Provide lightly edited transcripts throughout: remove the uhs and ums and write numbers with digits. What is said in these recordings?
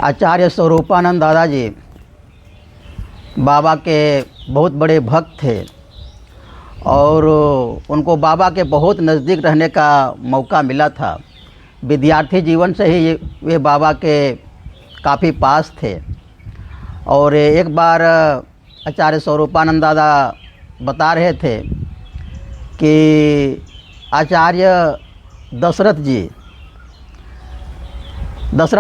आचार्य स्वरूपानंद दादा जी बाबा के बहुत बड़े भक्त थे और उनको बाबा के बहुत नज़दीक रहने का मौका मिला था। विद्यार्थी जीवन से ही वे बाबा के काफ़ी पास थे। और एक बार आचार्य स्वरूपानंद दादा बता रहे थे कि आचार्य दशरथ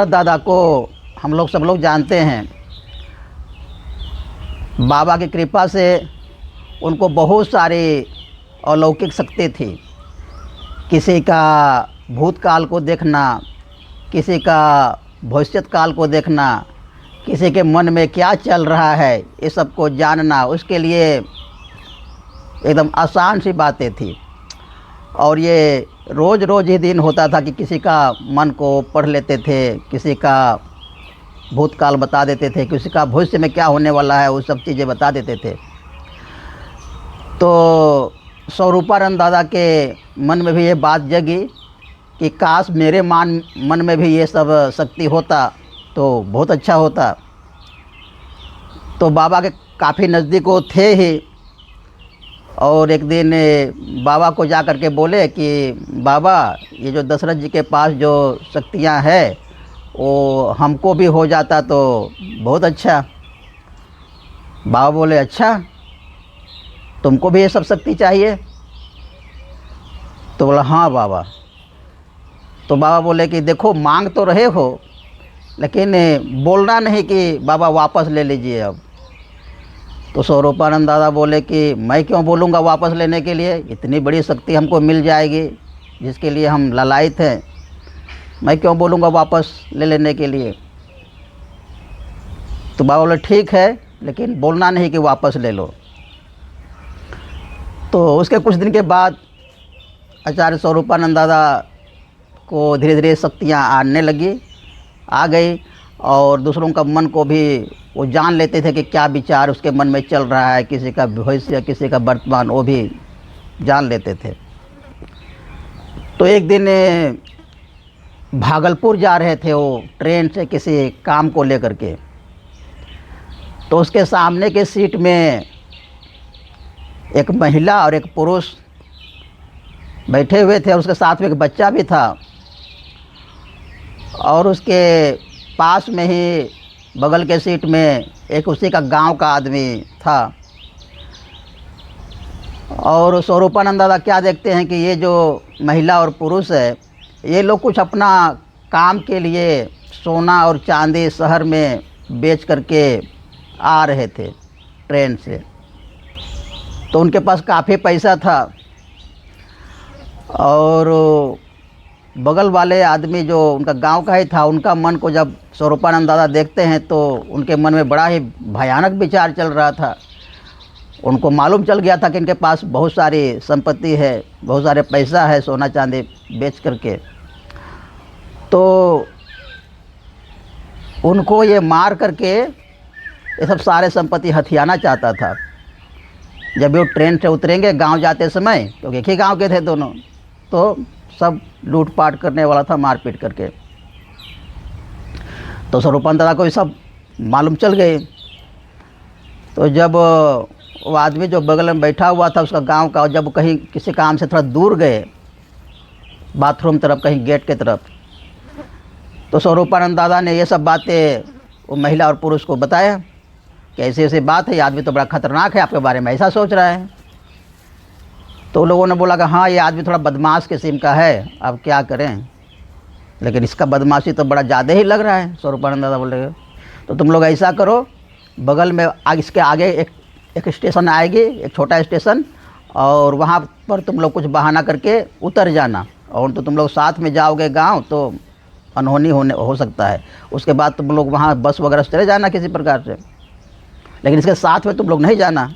दादा को हम लोग सब लोग जानते हैं। बाबा की कृपा से उनको बहुत सारी अलौकिक शक्ति थी। किसी का भूतकाल को देखना, किसी का भविष्यत काल को देखना, किसी के मन में क्या चल रहा है ये सब को जानना, उसके लिए एकदम आसान सी बातें थी। और ये रोज़ रोज़ ही दिन होता था कि किसी का मन को पढ़ लेते थे, किसी का भूतकाल बता देते थे, किसी का भविष्य में क्या होने वाला है वो सब चीज़ें बता देते थे। तो स्वरूपानंद दादा के मन में भी ये बात जगी कि काश मेरे मन में भी ये सब शक्ति होता तो बहुत अच्छा होता। तो बाबा के काफ़ी नज़दीक वो थे ही। और एक दिन बाबा को जा कर के बोले कि बाबा ये जो दशरथ जी के पास जो शक्तियाँ हैं वो हमको भी हो जाता तो बहुत अच्छा। बाबा बोले अच्छा तुमको भी ये सब शक्ति चाहिए? तो बोला हाँ बाबा। तो बाबा बोले कि देखो मांग तो रहे हो लेकिन बोलना नहीं कि बाबा वापस ले लीजिए अब। तो स्वरूपानंद दादा बोले कि मैं क्यों बोलूँगा वापस लेने के लिए, इतनी बड़ी शक्ति हमको मिल जाएगी जिसके लिए हम लालायित हैं, मैं क्यों बोलूँगा वापस ले लेने के लिए। तो बाबा बोले ठीक है लेकिन बोलना नहीं कि वापस ले लो। तो उसके कुछ दिन के बाद आचार्य स्वरूपानंद दादा को धीरे धीरे शक्तियाँ आ गई और दूसरों का मन को भी वो जान लेते थे कि क्या विचार उसके मन में चल रहा है, किसी का भविष्य किसी का वर्तमान वो भी जान लेते थे। तो एक दिन भागलपुर जा रहे थे वो ट्रेन से किसी काम को लेकर के। तो उसके सामने के सीट में एक महिला और एक पुरुष बैठे हुए थे और उसके साथ में एक बच्चा भी था। और उसके पास में ही बगल के सीट में एक उसी का गांव का आदमी था। और स्वरूपानंद दादा क्या देखते हैं कि ये जो महिला और पुरुष है ये लोग कुछ अपना काम के लिए सोना और चांदी शहर में बेच करके आ रहे थे ट्रेन से। तो उनके पास काफ़ी पैसा था। और बगल वाले आदमी जो उनका गांव का ही था, उनका मन को जब स्वरूपानंद दादा देखते हैं तो उनके मन में बड़ा ही भयानक विचार चल रहा था। उनको मालूम चल गया था कि इनके पास बहुत सारी संपत्ति है, बहुत सारे पैसा है सोना चांदी बेच करके। तो उनको ये मार करके ये सब सारे संपत्ति हथियाना चाहता था। जब वो ट्रेन से उतरेंगे गांव जाते समय, क्योंकि एक ही गांव के थे दोनों, तो सब लूटपाट करने वाला था मारपीट करके। तो स्वरूपानंद दादा को ये सब मालूम चल गए। तो जब वो आदमी जो बगल में बैठा हुआ था उसका गांव का, जब कहीं किसी काम से थोड़ा दूर गए बाथरूम तरफ, कहीं गेट के तरफ, तो स्वरूपानंद दादा ने ये सब बातें वो महिला और पुरुष को बताया कि ऐसी ऐसी बात है, ये आदमी तो बड़ा ख़तरनाक है, आपके बारे में ऐसा सोच रहा है। तो लोगों ने बोला कि हाँ ये आदमी थोड़ा बदमाश किस्म का है, अब क्या करें, लेकिन इसका बदमाशी तो बड़ा ज़्यादा ही लग रहा है। स्वरूपानंद दादा बोले तो तुम लोग ऐसा करो, बगल में इसके आगे एक स्टेशन आएगी, एक छोटा स्टेशन, और वहाँ पर तुम लोग कुछ बहाना करके उतर जाना, और तो तुम लोग साथ में जाओगे गाँव तो अनहोनी हो सकता है। उसके बाद तुम लोग वहाँ बस वगैरह से चले जाना किसी प्रकार से, लेकिन इसके साथ में तुम लोग नहीं जाना।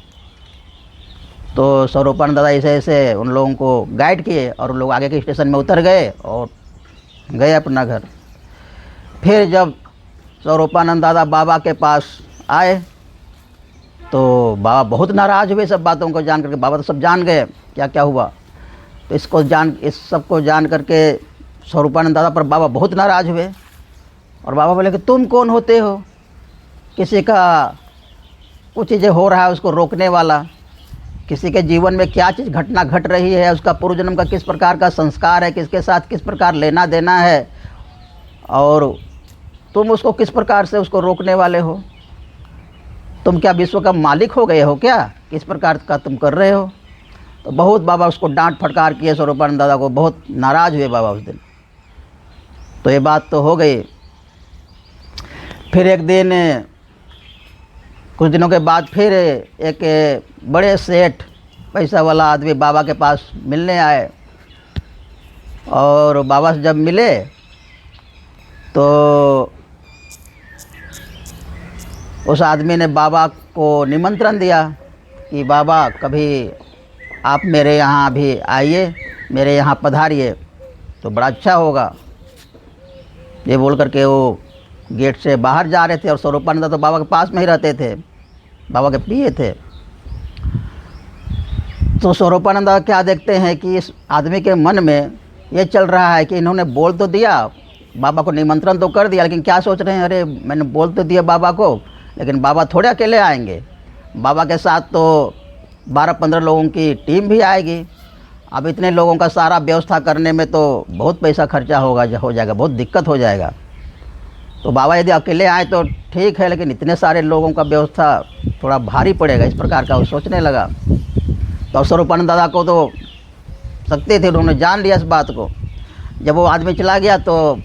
तो स्वरूपानंद दादा ऐसे ऐसे उन लोगों को गाइड किए और उन लोग आगे के स्टेशन में उतर गए और गए अपना घर। फिर जब स्वरूपानंद दादा बाबा के पास आए तो बाबा बहुत नाराज़ हुए सब बातों को जान करके। बाबा तो सब जान गए क्या क्या हुआ। तो इस सब को जान करके स्वरूपानंद दादा पर बाबा बहुत नाराज़ हुए और बाबा बोले कि तुम कौन होते हो, किसी का कुछ चीज़ें हो रहा है उसको रोकने वाला, किसी के जीवन में क्या चीज़ घटना घट रही है, उसका पूर्व जन्म का किस प्रकार का संस्कार है, किसके साथ किस प्रकार लेना देना है, और तुम उसको किस प्रकार से उसको रोकने वाले हो। तुम क्या विश्व का मालिक हो गए हो क्या, किस प्रकार का तुम कर रहे हो। तो बहुत बाबा उसको डांट फटकार किए, स्वरूपानंद दादा को बहुत नाराज़ हुए बाबा उस दिन। तो ये बात तो हो गई। फिर एक दिन कुछ दिनों के बाद फिर एक बड़े सेठ पैसा वाला आदमी बाबा के पास मिलने आए, और बाबा से जब मिले तो उस आदमी ने बाबा को निमंत्रण दिया कि बाबा कभी आप मेरे यहाँ भी आइए, मेरे यहाँ पधारिए तो बड़ा अच्छा होगा। ये बोल करके वो गेट से बाहर जा रहे थे, और स्वरूपानंद तो बाबा के पास में ही रहते थे, बाबा के पिए थे। तो स्वरूपानंद क्या देखते हैं कि इस आदमी के मन में ये चल रहा है कि इन्होंने बोल तो दिया, बाबा को निमंत्रण तो कर दिया, लेकिन क्या सोच रहे हैं, अरे मैंने बोल तो दिया बाबा को, लेकिन बाबा थोड़े अकेले आएंगे, बाबा के साथ तो 12-15 लोगों की टीम भी आएगी। अब इतने लोगों का सारा व्यवस्था करने में तो बहुत पैसा खर्चा हो जाएगा, बहुत दिक्कत हो जाएगा। तो बाबा यदि अकेले आए तो ठीक है, लेकिन इतने सारे लोगों का व्यवस्था थोड़ा भारी पड़ेगा, इस प्रकार का वो सोचने लगा। तो स्वरूपानंद दादा को तो सकते थे, उन्होंने जान लिया इस बात को। जब वो आदमी चला गया तो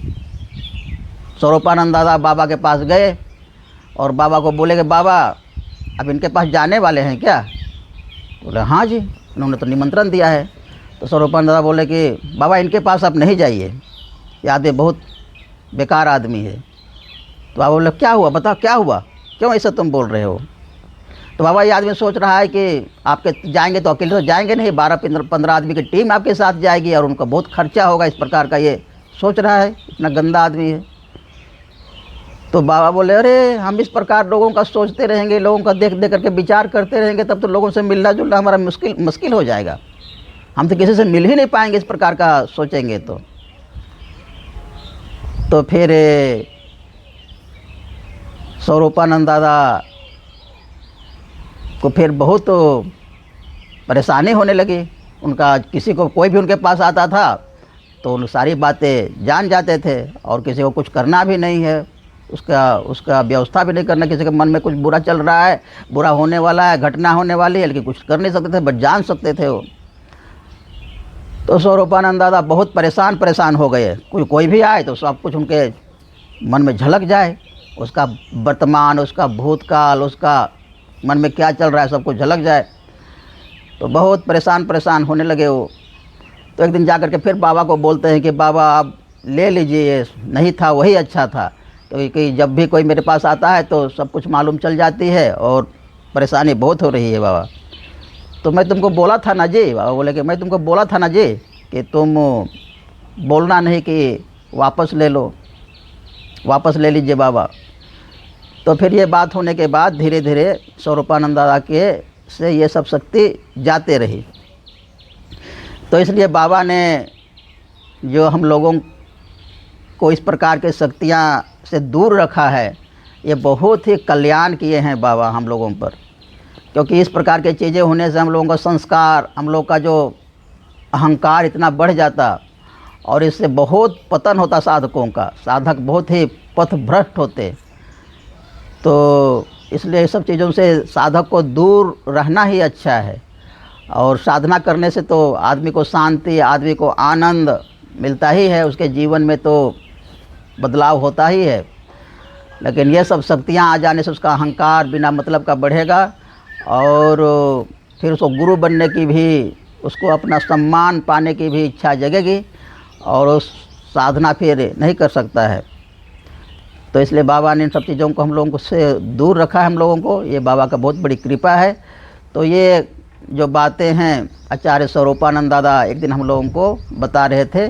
स्वरूपानंद दादा बाबा के पास गए और बाबा को बोले कि बाबा अब इनके पास जाने वाले हैं क्या। बोले हाँ जी, उन्होंने तो निमंत्रण दिया है। तो स्वरूपानंद दादा बोले कि बाबा इनके पास आप नहीं जाइए, ये आदमी बहुत बेकार आदमी है। तो बाबा बोले क्या हुआ, बताओ क्या हुआ, क्यों ऐसा तुम बोल रहे हो। तो बाबा ये आदमी सोच रहा है कि आपके जाएंगे तो अकेले तो जाएंगे नहीं, 12-15 आदमी की टीम आपके साथ जाएगी और उनका बहुत खर्चा होगा, इस प्रकार का ये सोच रहा है, इतना गंदा आदमी है। तो बाबा बोले अरे हम इस प्रकार लोगों का सोचते रहेंगे, लोगों का देख देख करके विचार करते रहेंगे, तब तो लोगों से मिलना जुलना हमारा मुश्किल हो जाएगा, हम तो किसी से मिल ही नहीं पाएंगे इस प्रकार का सोचेंगे। तो फिर स्वरूपानंद दादा को फिर बहुत परेशानी होने लगी। उनका किसी को कोई भी उनके पास आता था तो उन सारी बातें जान जाते थे, और किसी को कुछ करना भी नहीं है, उसका व्यवस्था भी नहीं करना, किसी के मन में कुछ बुरा चल रहा है, बुरा होने वाला है, घटना होने वाली है, लेकिन कुछ कर नहीं सकते थे, बस जान सकते थे वो। तो स्वरूपानंद दादा बहुत परेशान हो गए। कोई भी आए तो सब कुछ उनके मन में झलक जाए, उसका वर्तमान, उसका भूतकाल, उसका मन में क्या चल रहा है सब कुछ झलक जाए। तो बहुत परेशान होने लगे वो। तो एक दिन जा कर के फिर बाबा को बोलते हैं कि बाबा आप ले लीजिए, नहीं था वही अच्छा था, क्योंकि जब भी कोई मेरे पास आता है तो सब कुछ मालूम चल जाती है और परेशानी बहुत हो रही है बाबा। तो मैं तुमको बोला था ना जी, बाबा बोले कि मैं तुमको बोला था ना जी कि तुम बोलना नहीं कि वापस ले लो, वापस ले लीजिए बाबा। तो फिर ये बात होने के बाद धीरे धीरे स्वरूपानंद दादा के से ये सब शक्ति जाते रही। तो इसलिए बाबा ने जो हम लोगों को इस प्रकार के शक्तियाँ से दूर रखा है, ये बहुत ही कल्याण किए हैं बाबा हम लोगों पर, क्योंकि इस प्रकार की चीज़ें होने से हम लोगों का संस्कार, हम लोग का जो अहंकार इतना बढ़ जाता, और इससे बहुत पतन होता साधकों का, साधक बहुत ही पथभ्रष्ट होते। तो इसलिए सब चीज़ों से साधक को दूर रहना ही अच्छा है। और साधना करने से तो आदमी को शांति, आदमी को आनंद मिलता ही है, उसके जीवन में तो बदलाव होता ही है। लेकिन ये सब शक्तियाँ आ जाने से उसका अहंकार बिना मतलब का बढ़ेगा, और फिर उसको गुरु बनने की भी, उसको अपना सम्मान पाने की भी इच्छा जगेगी, और उस साधना फिर नहीं कर सकता है। तो इसलिए बाबा ने इन सब चीज़ों को हम लोगों को से दूर रखा है हम लोगों को, ये बाबा का बहुत बड़ी कृपा है। तो ये जो बातें हैं आचार्य स्वरूपानंद दादा एक दिन हम लोगों को बता रहे थे।